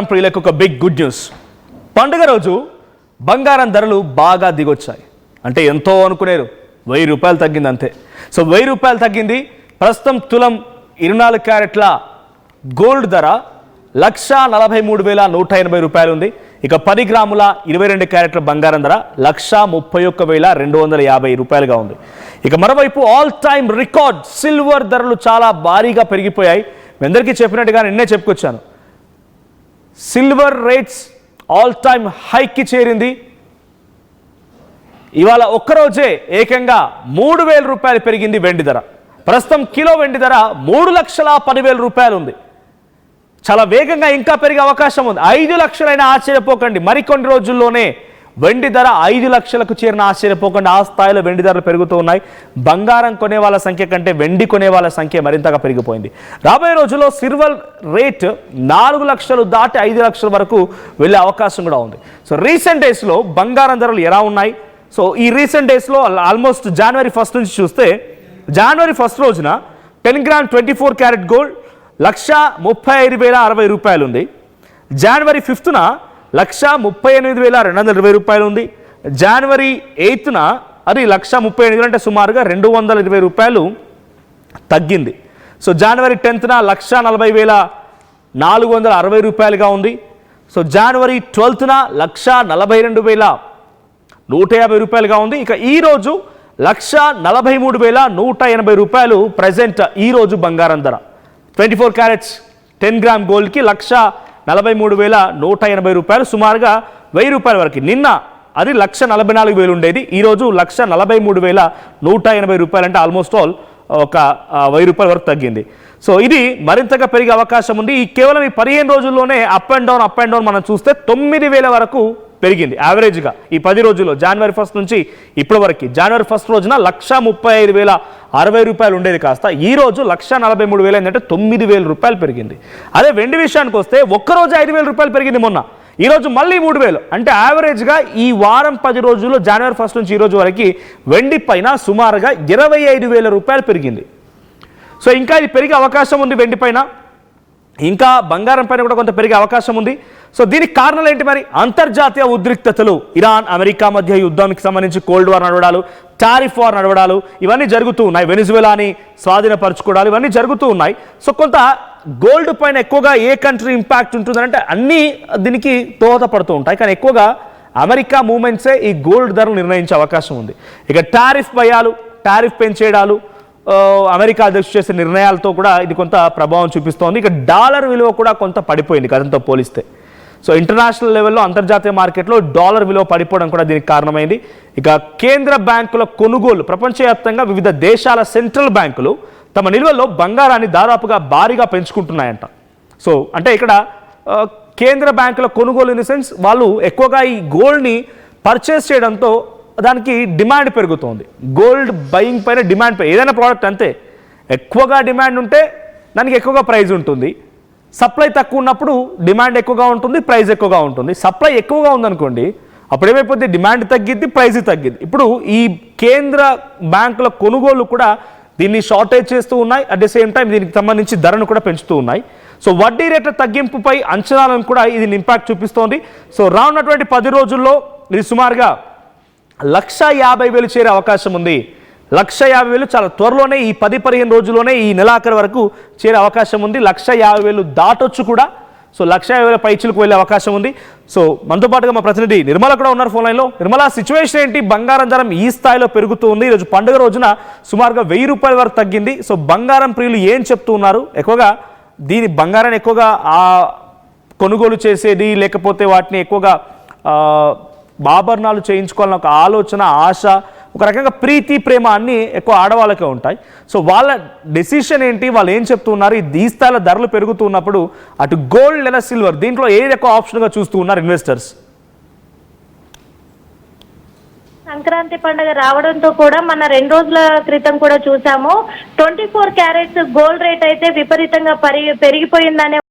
ప్రియులకు ఒక big good news. పండుగ రోజు బంగారం ధరలు బాగా దిగొచ్చాయి. అంటే ఎంతో అనుకునేరు, 1000 రూపాయలు తగ్గింది అంతే. సో 1000 రూపాయలు తగ్గింది. ప్రస్తుతం తులం 24 క్యారెట్ల గోల్డ్ ధర 1,43,180 రూపాయలు ఉంది. ఇక 10 గ్రాముల 22 క్యారెట్ల బంగారం ధర 1,31,250 రూపాయలుగా ఉంది. ఇక మరోవైపు ఆల్ టైమ్ రికార్డ్ సిల్వర్ ధరలు చాలా భారీగా పెరిగిపోయాయి. మీ అందరికీ చెప్పినట్టుగా నిన్నే చెప్పుకొచ్చాను, సిల్వర్ రేట్స్ ఆల్ టైమ్ హైకి చేరింది. ఇవాళ ఒక్కరోజే ఏకంగా 3,000 రూపాయలు పెరిగింది వెండి ధర. ప్రస్తుతం కిలో వెండి ధర 3,10,000 రూపాయలు ఉంది. చాలా వేగంగా ఇంకా పెరిగే అవకాశం ఉంది. 5 లక్షలైనా ఆశ్చర్యపోకండి. మరికొన్ని రోజుల్లోనే వెండి ధర 5 లక్షలకు చేరిన ఆశ్చర్యపోకండి. ఆ స్థాయిలో వెండి ధరలు పెరుగుతూ ఉన్నాయి. బంగారం కొనే వాళ్ళ సంఖ్య కంటే వెండి కొనే వాళ్ళ సంఖ్య మరింతగా పెరిగిపోయింది. రాబోయే రోజుల్లో సిల్వర్ రేట్ 4 లక్షలు దాటి 5 లక్షల వరకు వెళ్ళే అవకాశం కూడా ఉంది. సో రీసెంట్ డేస్లో బంగారం ధరలు ఎలా ఉన్నాయి? సో ఈ రీసెంట్ డేస్లో ఆల్మోస్ట్ జనవరి 1 నుంచి చూస్తే, జనవరి 1 రోజున 10 గ్రామ్ 24 క్యారెట్ గోల్డ్ 1,35,060 రూపాయలు ఉంది. జనవరి 5న 1,38,220 రూపాయలు ఉంది. జనవరి 8న అది 1,38,000 అంటే సుమారుగా 220 రూపాయలు తగ్గింది. సో జనవరి 10న 1,40,460 రూపాయలుగా ఉంది. సో జనవరి 12న 1,42,150 రూపాయలుగా ఉంది. ఇక ఈరోజు 1,43,180 రూపాయలు ప్రజెంట్ ఈరోజు బంగారం ధర. 24 క్యారెట్స్ 10 గ్రామ్ గోల్డ్కి 1,43,180 రూపాయలు, సుమారుగా 1000 రూపాయల వరకు. నిన్న అది 1,44,000 ఉండేది, ఈరోజు 1,43,180 రూపాయలు, అంటే ఆల్మోస్ట్ ఆల్ ఒక 1000 రూపాయల వరకు తగ్గింది. సో ఇది మరింతగా పెరిగే అవకాశం ఉంది. ఈ కేవలం ఈ 15 రోజుల్లోనే అప్ అండ్ డౌన్ మనం చూస్తే 9,000 వరకు పెరిగింది యావరేజ్గా. ఈ 10 రోజుల్లో జనవరి 1 నుంచి ఇప్పటి వరకు. జనవరి 1 రోజున 1,35,060 రూపాయలు ఉండేది కాస్త ఈరోజు 1,43,000 ఏంటంటే 9,000 రూపాయలు పెరిగింది. అదే వెండి విషయానికి వస్తే ఒక్కరోజు 5,000 రూపాయలు పెరిగింది మొన్న, ఈరోజు మళ్ళీ 3,000. అంటే యావరేజ్గా ఈ వారం 10 రోజుల్లో జనవరి 1 నుంచి ఈరోజు వరకు వెండి పైన సుమారుగా 25,000 రూపాయలు పెరిగింది. సో ఇంకా ఇది పెరిగే అవకాశం ఉంది. వెండి పైన ఇంకా బంగారం పైన కూడా కొంత పెరిగే అవకాశం ఉంది. సో దీనికి కారణాలు ఏంటి మరి? అంతర్జాతీయ ఉద్రిక్తతలు, ఇరాన్ అమెరికా మధ్య యుద్ధానికి సంబంధించి కోల్డ్ వార్ నడవడాలు, టారిఫ్ వార్ నడవడాలు, ఇవన్నీ జరుగుతూ ఉన్నాయి. వెనిజువెలాని స్వాధీనపరచుకోవడాలు, ఇవన్నీ జరుగుతూ ఉన్నాయి. సో కొంత గోల్డ్ పైన ఎక్కువగా ఏ కంట్రీ ఇంపాక్ట్ ఉంటుందంటే అన్నీ దీనికి దోహదపడుతూ ఉంటాయి. కానీ ఎక్కువగా అమెరికా మూమెంట్సే ఈ గోల్డ్ ధరలు నిర్ణయించే అవకాశం ఉంది. ఇక టారిఫ్ భయాలు, టారిఫ్ పెంచేయడాలు, అమెరికా అధ్యక్షుడు చేసే నిర్ణయాలతో కూడా ఇది కొంత ప్రభావం చూపిస్తోంది. ఇక డాలర్ విలువ కూడా కొంత పడిపోయింది గతంతో పోలిస్తే. సో ఇంటర్నేషనల్ లెవెల్లో అంతర్జాతీయ మార్కెట్లో డాలర్ విలువ పడిపోవడం కూడా దీనికి కారణమైంది. ఇక కేంద్ర బ్యాంకుల కొనుగోలు, ప్రపంచవ్యాప్తంగా వివిధ దేశాల సెంట్రల్ బ్యాంకులు తమ నిల్వల్లో బంగారాన్ని దాదాపుగా భారీగా పెంచుకుంటున్నాయంట. సో అంటే ఇక్కడ కేంద్ర బ్యాంకుల కొనుగోలు ఇన్ ది సెన్స్ వాళ్ళు ఎక్కువగా ఈ గోల్డ్ని పర్చేస్ చేయడంతో దానికి డిమాండ్ పెరుగుతోంది. గోల్డ్ బయింగ్ పైన డిమాండ్ ఏదైనా ప్రోడక్ట్ అంతే, ఎక్కువగా డిమాండ్ ఉంటే దానికి ఎక్కువగా ప్రైస్ ఉంటుంది. సప్లై తక్కువ ఉన్నప్పుడు డిమాండ్ ఎక్కువగా ఉంటుంది, ప్రైస్ ఎక్కువగా ఉంటుంది. సప్లై ఎక్కువగా ఉందనుకోండి, అప్పుడు ఏమైపోద్ది, డిమాండ్ తగ్గిద్ది, ప్రైస్ తగ్గిద్ది. ఇప్పుడు ఈ కేంద్ర బ్యాంకుల కొనుగోలు కూడా దీన్ని షార్టేజ్ చేస్తూ ఉన్నాయి. అట్ ది సేమ్ టైం దీనికి సంబంధించి ధరను కూడా పెంచుతూ ఉన్నాయి. సో వడ్డీ రేట్ల తగ్గింపుపై అంచనాలను కూడా ఇది ఇంపాక్ట్ చూపిస్తోంది. సో రానున్నటువంటి 10 రోజుల్లో ఇది సుమారుగా 1,50,000 చేరే అవకాశం ఉంది. 1,50,000 చాలా త్వరలోనే, ఈ 10-15 రోజుల్లోనే ఈ నెలాఖరు వరకు చేరే అవకాశం ఉంది. 1,50,000 దాటొచ్చు కూడా. సో 1,50,000 పైచులకు వెళ్ళే అవకాశం ఉంది. సో మనతో పాటుగా మా ప్రతినిధి నిర్మల కూడా ఉన్నారు ఫోన్ లైన్లో. నిర్మల, సిచ్యువేషన్ ఏంటి? బంగారం ధర ఈ స్థాయిలో పెరుగుతూ ఉంది. ఈరోజు పండుగ రోజున సుమారుగా 1,000 రూపాయల వరకు తగ్గింది. సో బంగారం ప్రియులు ఏం చెప్తూ ఉన్నారు? ఎక్కువగా దీని బంగారాన్ని ఎక్కువగా కొనుగోలు చేసేది, లేకపోతే వాటిని ఎక్కువగా ఆభరణాలు చేయించుకోవాలన్న ఒక ఆలోచన, ఆశ, ఒక రకంగా ప్రీతి, ప్రేమ అన్నీ ఎక్కువ ఆడవాళ్ళకే ఉంటాయి. సో వాళ్ళ డెసిషన్ ఏంటి? వాళ్ళు ఏం చెప్తున్నారు? ఈ స్థాయిలో ధరలు పెరుగుతున్నప్పుడు అటు గోల్డ్ లేదా సిల్వర్, దీంట్లో ఏది ఎక్కువ ఆప్షన్గా చూస్తూ ఉన్నారు ఇన్వెస్టర్స్? సంక్రాంతి పండుగ రావడంతో కూడా మన 2 రోజుల క్రితం కూడా చూసాము 24 క్యారెట్స్ గోల్డ్ రేట్ అయితే విపరీతంగా పెరిగిపోయిందనే